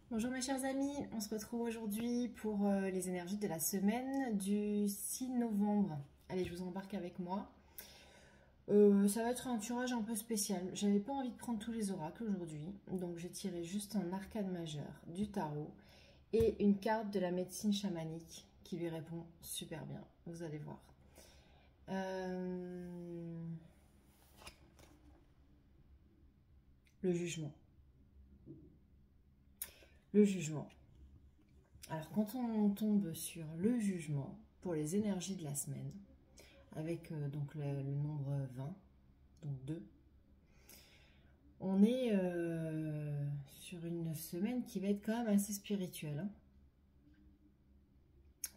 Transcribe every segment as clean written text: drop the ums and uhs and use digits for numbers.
Bonjour mes chers amis, on se retrouve aujourd'hui pour les énergies de la semaine du 6 novembre. Allez, je vous embarque avec moi. Ça va être un tirage un peu spécial. J'avais pas envie de prendre tous les oracles aujourd'hui, donc j'ai tiré juste un arcane majeur du tarot et une carte de la médecine chamanique qui lui répond super bien, vous allez voir. Le jugement. Le jugement. Alors quand on tombe sur le jugement pour les énergies de la semaine, avec donc le nombre 20, donc 2, on est sur une semaine qui va être quand même assez spirituelle. Hein.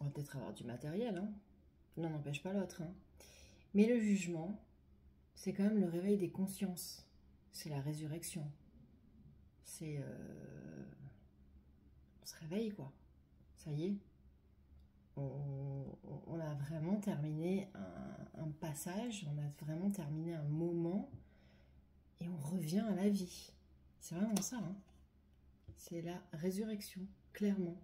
On va peut-être avoir du matériel, hein. L'un n'empêche pas l'autre. Hein. Mais le jugement, c'est quand même le réveil des consciences. C'est la résurrection. C'est... on se réveille, quoi. Ça y est. On a vraiment terminé un passage, on a vraiment terminé un moment et on revient à la vie. C'est vraiment ça. Hein. C'est la résurrection, clairement.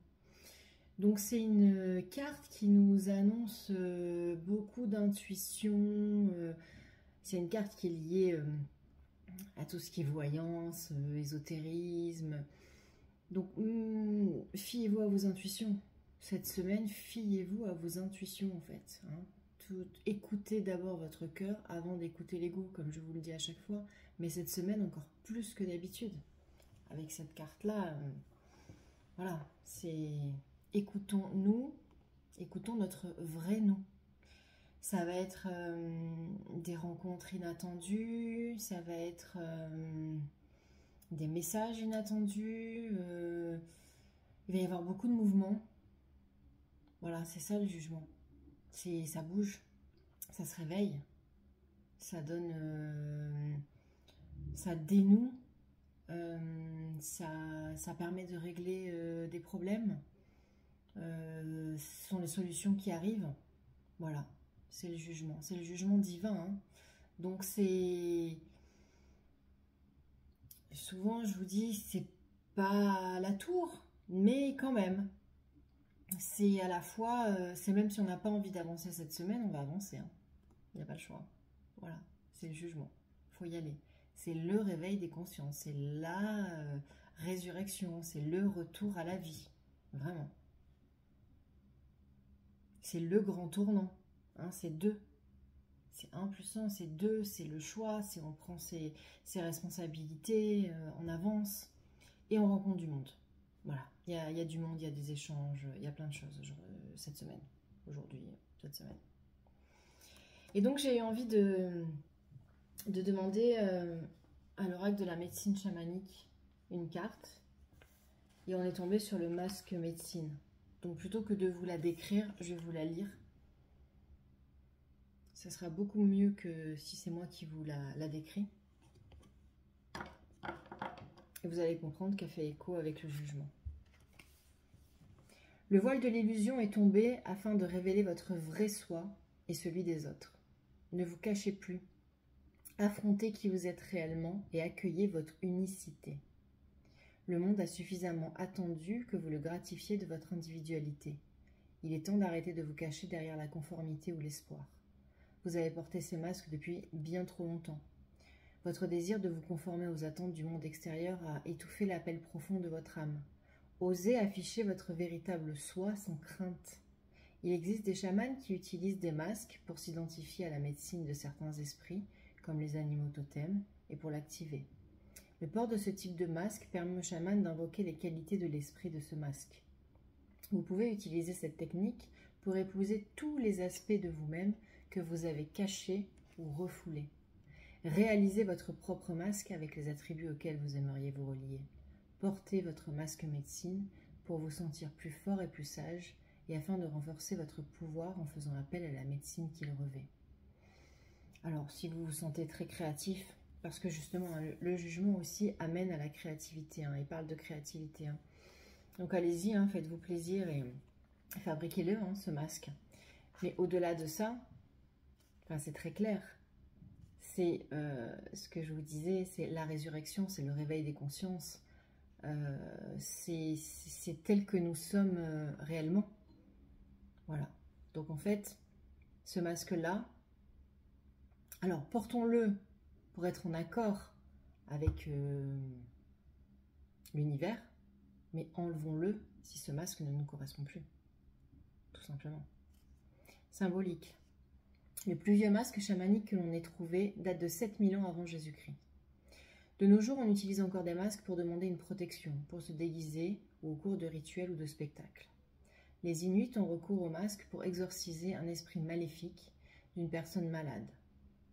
Donc c'est une carte qui nous annonce beaucoup d'intuition. C'est une carte qui est liée à tout ce qui est voyance, ésotérisme. Donc fiez-vous à vos intuitions. Cette semaine, fiez-vous à vos intuitions en fait. Hein. Écoutez d'abord votre cœur avant d'écouter l'ego, comme je vous le dis à chaque fois. Mais cette semaine encore plus que d'habitude. Avec cette carte-là, voilà, c'est... Écoutons-nous, écoutons notre vrai nous. Ça va être des rencontres inattendues, ça va être des messages inattendus, il va y avoir beaucoup de mouvements. Voilà, c'est ça le jugement. Ça bouge, ça se réveille, ça donne, ça dénoue, ça permet de régler des problèmes. Ce sont les solutions qui arrivent. Voilà, c'est le jugement divin. Hein. Donc c'est... Souvent je vous dis, c'est pas la tour, mais quand même. C'est à la fois, c'est même si on n'a pas envie d'avancer cette semaine, on va avancer. Hein. Il n'y a pas le choix. Voilà, c'est le jugement. Il faut y aller. C'est le réveil des consciences, c'est la résurrection, c'est le retour à la vie. Vraiment. C'est le grand tournant. Hein, c'est 2. C'est 1 plus 1, c'est 2. C'est le choix. C'est on prend ses responsabilités, on avance et on rencontre du monde. Voilà. Il y a du monde, il y a des échanges, il y a plein de choses cette semaine. Aujourd'hui, cette semaine. Et donc j'ai eu envie de demander à l'oracle de la médecine chamanique une carte. Et on est tombé sur le masque médecine. Donc plutôt que de vous la décrire, je vais vous la lire. Ça sera beaucoup mieux que si c'est moi qui vous la décris. Et vous allez comprendre qu'elle fait écho avec le jugement. Le voile de l'illusion est tombé afin de révéler votre vrai soi et celui des autres. Ne vous cachez plus. Affrontez qui vous êtes réellement et accueillez votre unicité. Le monde a suffisamment attendu que vous le gratifiez de votre individualité. Il est temps d'arrêter de vous cacher derrière la conformité ou l'espoir. Vous avez porté ce masque depuis bien trop longtemps. Votre désir de vous conformer aux attentes du monde extérieur a étouffé l'appel profond de votre âme. Osez afficher votre véritable soi sans crainte. Il existe des chamans qui utilisent des masques pour s'identifier à la médecine de certains esprits, comme les animaux totems, et pour l'activer. Le port de ce type de masque permet au chaman d'invoquer les qualités de l'esprit de ce masque. Vous pouvez utiliser cette technique pour épouser tous les aspects de vous-même que vous avez cachés ou refoulés. Réalisez votre propre masque avec les attributs auxquels vous aimeriez vous relier. Portez votre masque médecine pour vous sentir plus fort et plus sage et afin de renforcer votre pouvoir en faisant appel à la médecine qu'il revêt. Alors, si vous vous sentez très créatif, parce que justement, le jugement aussi amène à la créativité, hein, il parle de créativité. Hein. Donc allez-y, hein, faites-vous plaisir et fabriquez-le, hein, ce masque. Mais au-delà de ça, enfin, c'est très clair. C'est ce que je vous disais, c'est la résurrection, c'est le réveil des consciences. c'est tel que nous sommes réellement. Voilà. Donc en fait, ce masque-là, alors portons-le pour être en accord avec l'univers, mais enlevons-le si ce masque ne nous correspond plus. Tout simplement. Symbolique. Les plus vieux masques chamaniques que l'on ait trouvés datent de 7000 ans avant Jésus-Christ. De nos jours, on utilise encore des masques pour demander une protection, pour se déguiser ou au cours de rituels ou de spectacles. Les Inuits ont recours aux masques pour exorciser un esprit maléfique d'une personne malade.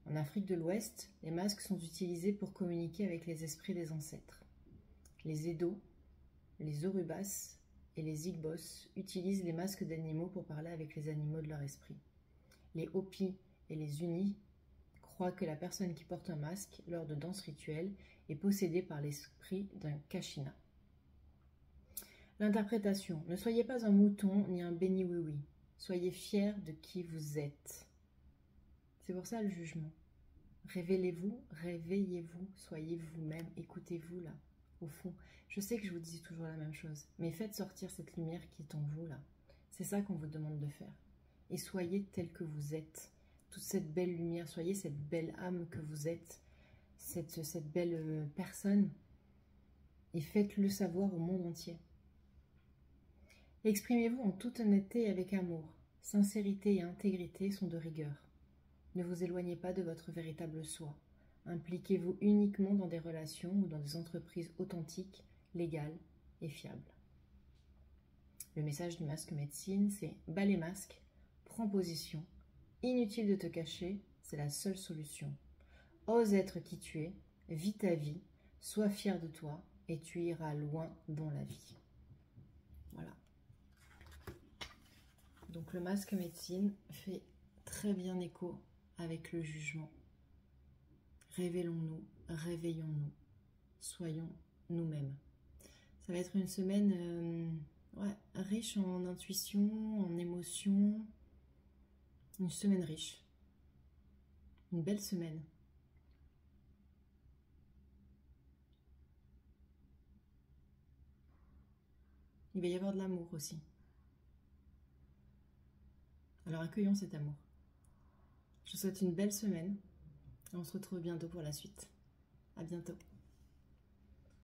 En Afrique de l'Ouest, les masques sont utilisés pour communiquer avec les esprits des ancêtres. Les Edo, les Orubas et les Igbos utilisent les masques d'animaux pour parler avec les animaux de leur esprit. Les Hopis et les Unis croient que la personne qui porte un masque lors de danses rituelles est possédée par l'esprit d'un Kashina. L'interprétation. Ne soyez pas un mouton ni un béni-oui-oui. Soyez fiers de qui vous êtes. C'est pour ça le jugement. Révélez-vous, réveillez-vous, soyez vous-même, écoutez-vous là, au fond. Je sais que je vous dis toujours la même chose, mais faites sortir cette lumière qui est en vous là. C'est ça qu'on vous demande de faire. Et soyez tel que vous êtes. Toute cette belle lumière, soyez cette belle âme que vous êtes, cette belle personne, et faites-le savoir au monde entier. Exprimez-vous en toute honnêteté et avec amour. Sincérité et intégrité sont de rigueur. Ne vous éloignez pas de votre véritable soi. Impliquez-vous uniquement dans des relations ou dans des entreprises authentiques, légales et fiables. Le message du masque médecine, c'est « bas les masques, prends position, inutile de te cacher, c'est la seule solution. Ose être qui tu es, vis ta vie, sois fier de toi et tu iras loin dans la vie. » Voilà. Donc le masque médecine fait très bien écho avec le jugement. Révélons-nous, réveillons-nous, soyons nous-mêmes. Ça va être une semaine riche en intuition, en émotions, une semaine riche, une belle semaine. Il va y avoir de l'amour aussi. Alors accueillons cet amour. Je vous souhaite une belle semaine et on se retrouve bientôt pour la suite. À bientôt.